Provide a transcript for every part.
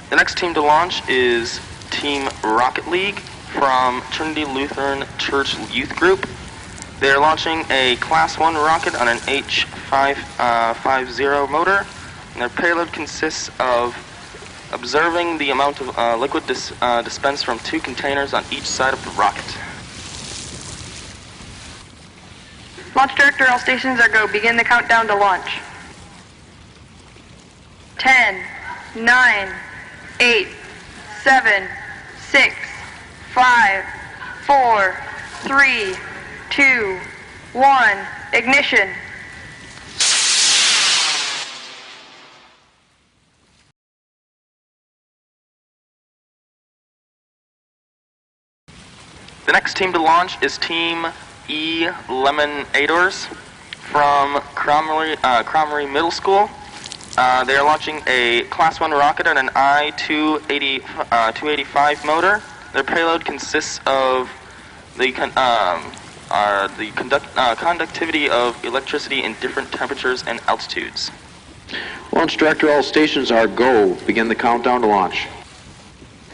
The next team to launch is Team Rocket League from Trinity Lutheran Church Youth Group. They're launching a Class 1 rocket on an H550 motor, and their payload consists of observing the amount of liquid dispensed from 2 containers on each side of the rocket. Launch director, all stations are go. Begin the countdown to launch. 10, 9, 8, 7, 6, 5, 4, 3, 2, 1, ignition. The next team to launch is Team E Lemonadors from Cromery Middle School. They are launching a Class 1 rocket on an I-285 motor. Their payload consists of the conductivity of electricity in different temperatures and altitudes. Launch director, all stations are go. Begin the countdown to launch.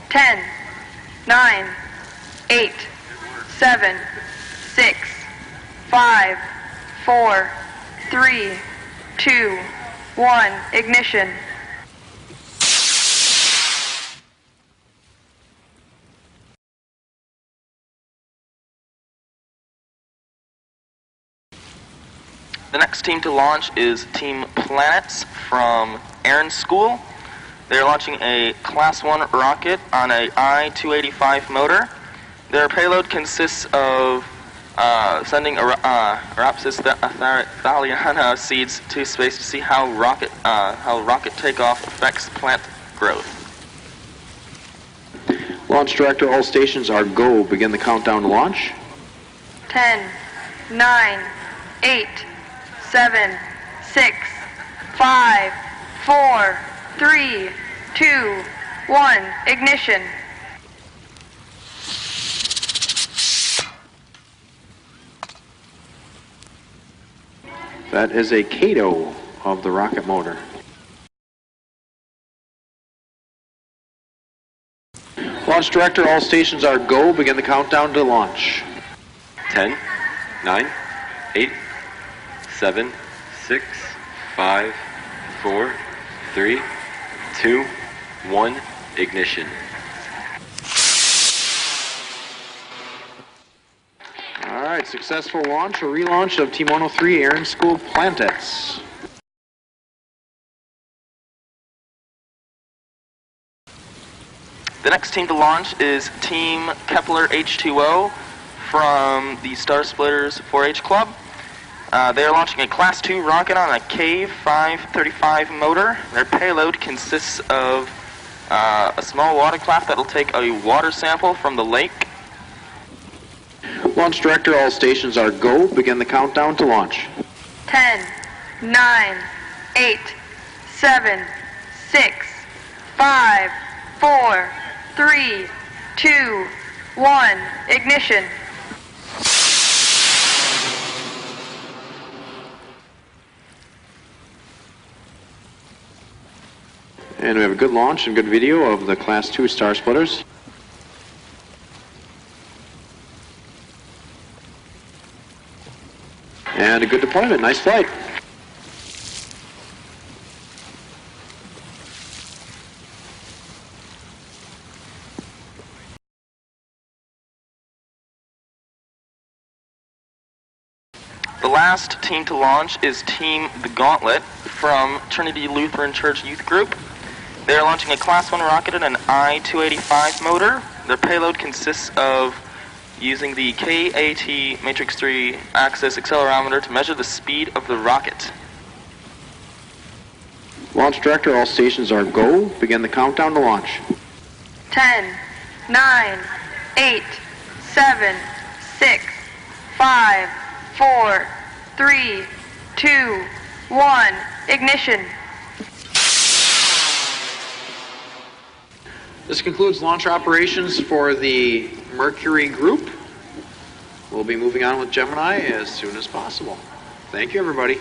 10, 9, 8, 7, 6, 5, 4, 3, 2, 1, ignition. The next team to launch is Team Planets from Aaron School. They're launching a Class 1 rocket on a I-285 motor. Their payload consists of sending Aeropsis thaliana seeds to space to see how rocket takeoff affects plant growth. Launch director, all stations are go. Begin the countdown to launch. 10, 9, 8, 7, 6, 5, 4, 3, 2, 1, ignition. That is a Kato of the rocket motor. Launch director, all stations are go. Begin the countdown to launch. 10, 9, 8, 7, 6, 5, 4, 3, 2, 1, ignition. All right, successful launch or relaunch of Team 103 Aaron School Planets. The next team to launch is Team Kepler H2O from the Star Splitters 4-H Club. They are launching a Class 2 rocket on a Cave 535 motor. Their payload consists of a small watercraft that will take a water sample from the lake. Launch director, all stations are go. Begin the countdown to launch. 10, 9, 8, 7, 6, 5, 4, 3, 2, 1, ignition. And we have a good launch and good video of the Class 2 Star Splitters. And a good deployment. Nice flight. The last team to launch is Team The Gauntlet from Trinity Lutheran Church Youth Group. They are launching a Class 1 rocket and an I-285 motor. Their payload consists of using the KAT Matrix 3 axis accelerometer to measure the speed of the rocket. Launch director, all stations are go. Begin the countdown to launch. 10, 9, 8, 7, 6, 5, 4, 3, 2, 1, ignition. This concludes launch operations for the Mercury group. We'll be moving on with Gemini as soon as possible. Thank you, everybody.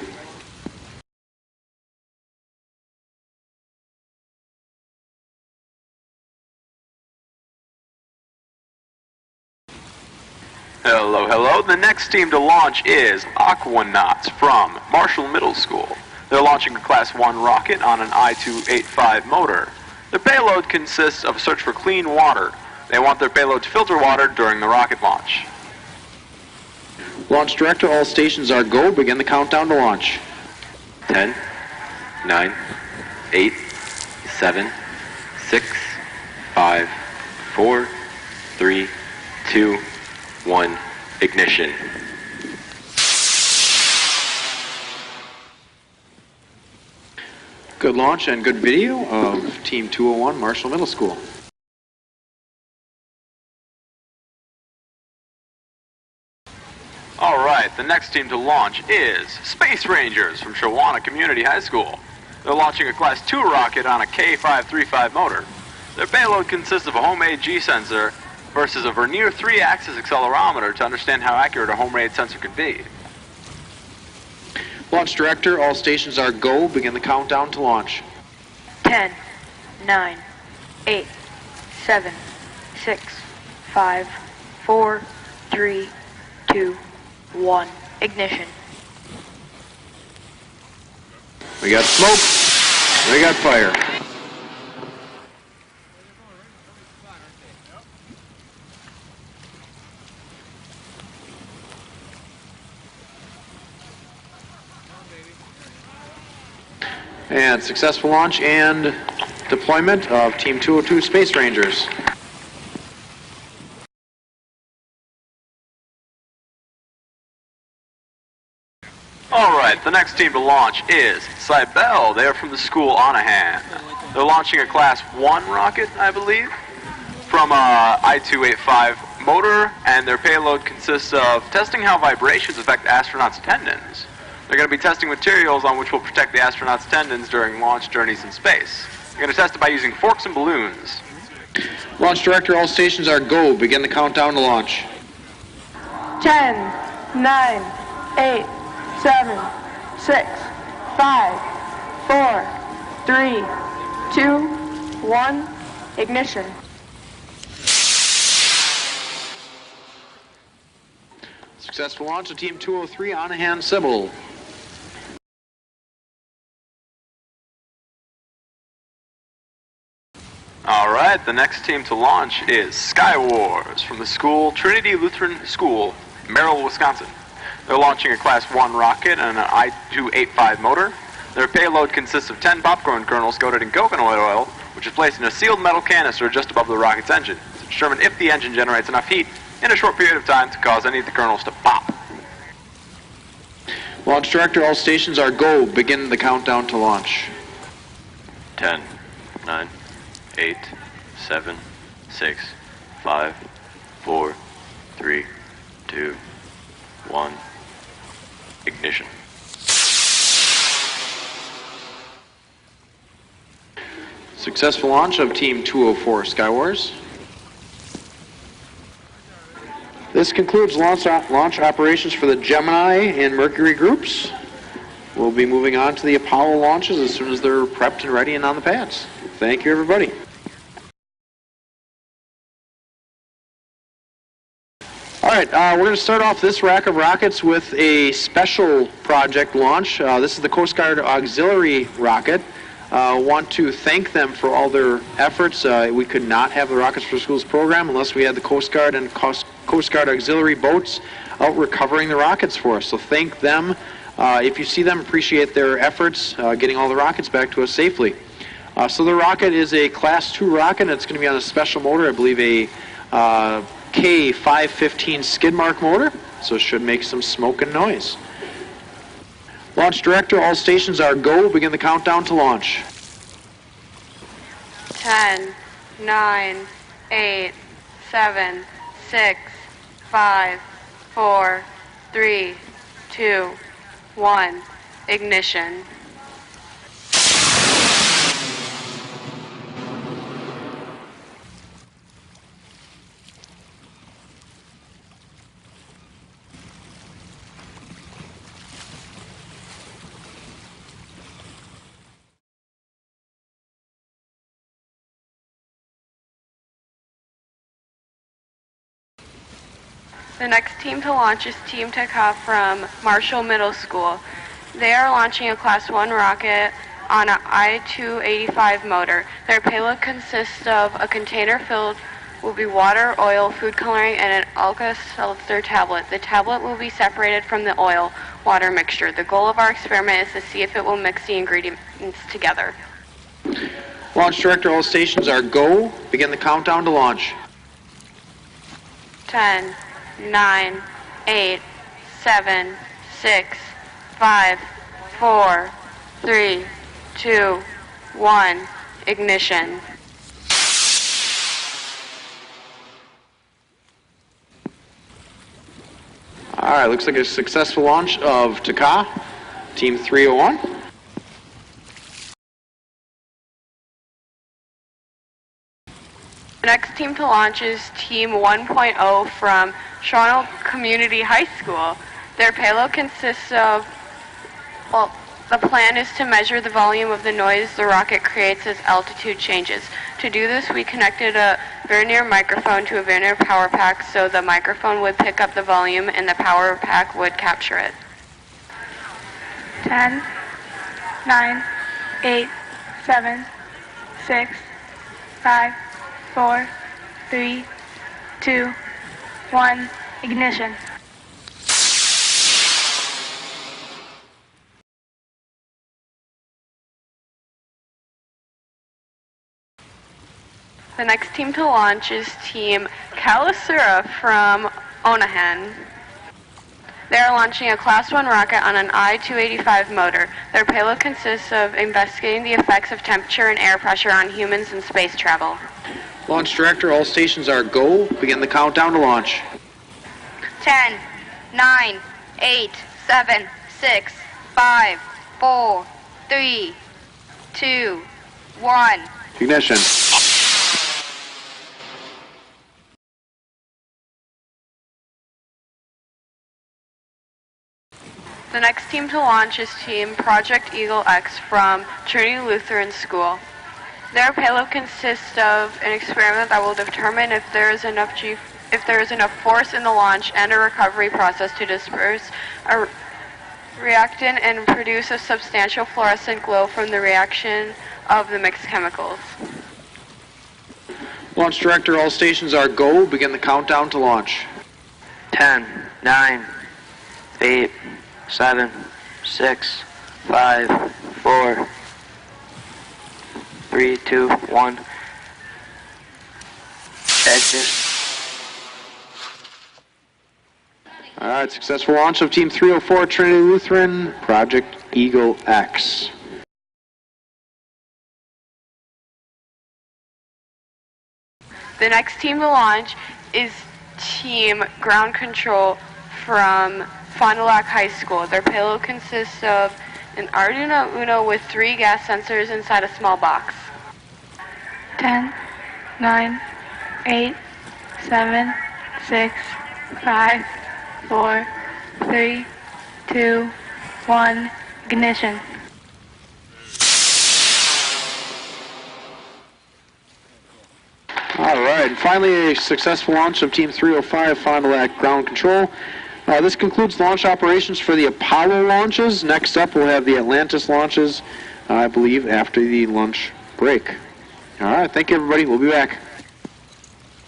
the next team to launch is Aquanauts from Marshall Middle School. They're launching a Class 1 rocket on an I-285 motor. Their payload consists of a search for clean water. They want their payload to filter water during the rocket launch. Launch Director, all stations are go. Begin the countdown to launch. 10, 9, 8, 7, 6, 5, 4, 3, 2, 1, ignition. Good launch and good video of Team 201 Marshall Middle School. All right, the next team to launch is Space Rangers from Shawana Community High School. They're launching a Class 2 rocket on a K535 motor. Their payload consists of a homemade G-sensor versus a Vernier 3-axis accelerometer to understand how accurate a homemade sensor can be. Launch Director, all stations are go. Begin the countdown to launch. 10, 9, 8, 7, 6, 5, 4, 3, 2, 1. Ignition. We got smoke. We got fire. And successful launch and deployment of Team 202 Space Rangers. All right, the next team to launch is Cybele. They are from the school Onahan. They're launching a Class 1 rocket, I believe, from a I-285 motor, and their payload consists of testing how vibrations affect astronauts' tendons. They're going to be testing materials on which will protect the astronauts' tendons during launch journeys in space. They're going to test it by using forks and balloons. Launch Director, all stations are go. Begin the countdown to launch. 10, 9, 8, 7, 6, 5, 4, 3, 2, 1. Ignition. Successful launch of Team 203 Onahan Sybil. All right, the next team to launch is Sky Wars from the school Trinity Lutheran School, Merrill, Wisconsin. They're launching a Class 1 rocket and an I-285 motor. Their payload consists of 10 popcorn kernels coated in coconut oil, which is placed in a sealed metal canister just above the rocket's engine to determine if the engine generates enough heat in a short period of time to cause any of the kernels to pop. Launch Director, all stations are go. Begin the countdown to launch. 10, 9, 8, 7, 6, 5, 4, 3, 2, 1. Ignition. Successful launch of Team 204 Skywars. This concludes launch operations for the Gemini and Mercury groups. We'll be moving on to the Apollo launches as soon as they're prepped and ready and on the pads. Thank you, everybody. All right, we're going to start off this rack of rockets with a special project launch. This is the Coast Guard Auxiliary rocket. Want to thank them for all their efforts. We could not have the Rockets for Schools program unless we had the Coast Guard and Coast Guard Auxiliary boats out recovering the rockets for us. So thank them. If you see them, appreciate their efforts getting all the rockets back to us safely. So the rocket is a Class 2 rocket. It's going to be on a special motor, I believe a K515 skid mark motor. So it should make some smoke and noise. Launch Director, all stations are go. Begin the countdown to launch. 10, 9, 8, 7, 6, 5, 4, 3, 2, 1. Ignition. The next team to launch is Team Taka from Marshall Middle School. They are launching a Class 1 rocket on an I-285 motor. Their payload consists of a container filled will be water, oil, food coloring, and an Alka-Seltzer tablet. The tablet will be separated from the oil-water mixture. The goal of our experiment is to see if it will mix the ingredients together. Launch Director, all stations are go. Begin the countdown to launch. 10, 9, 8, 7, 6, 5, 4, 3, 2, 1, ignition. All right, looks like a successful launch of Taka, Team 301. The next team to launch is Team 1.0 from Toronto Community High School. Their payload consists of, well, the plan is to measure the volume of the noise the rocket creates as altitude changes. To do this, we connected a vernier microphone to a vernier power pack so the microphone would pick up the volume and the power pack would capture it. 10, 9, 8, 7, 6, 5, 4, 3, 2, 1, ignition. The next team to launch is Team Kalasura from Onahan. They are launching a Class 1 rocket on an I-285 motor. Their payload consists of investigating the effects of temperature and air pressure on humans in space travel. Launch Director, all stations are go. Begin the countdown to launch. 10, 9, 8, 7, 6, 5, 4, 3, 2, 1. Ignition. The next team to launch is Team Project Eagle X from Trinity Lutheran School. Their payload consists of an experiment that will determine if there is enough force in the launch and a recovery process to disperse a reactant and produce a substantial fluorescent glow from the reaction of the mixed chemicals. Launch Director, all stations are go. Begin the countdown to launch. 10, 9, 8, 7, 6, 5, 4, 3, 2, 1. Exit. All right, successful launch of Team 304 Trinity Lutheran, Project Eagle X. The next team to launch is Team Ground Control from Fond du Lac High School. Their payload consists of an Arduino Uno with 3 gas sensors inside a small box. 10, 9, 8, 7, 6, 5, 4, 3, 2, 1, ignition. All right, finally a successful launch of Team 305 Fond du Lac Ground Control. This concludes launch operations for the Apollo launches. Next up, we'll have the Atlantis launches, I believe, after the lunch break. All right, thank you, everybody. We'll be back.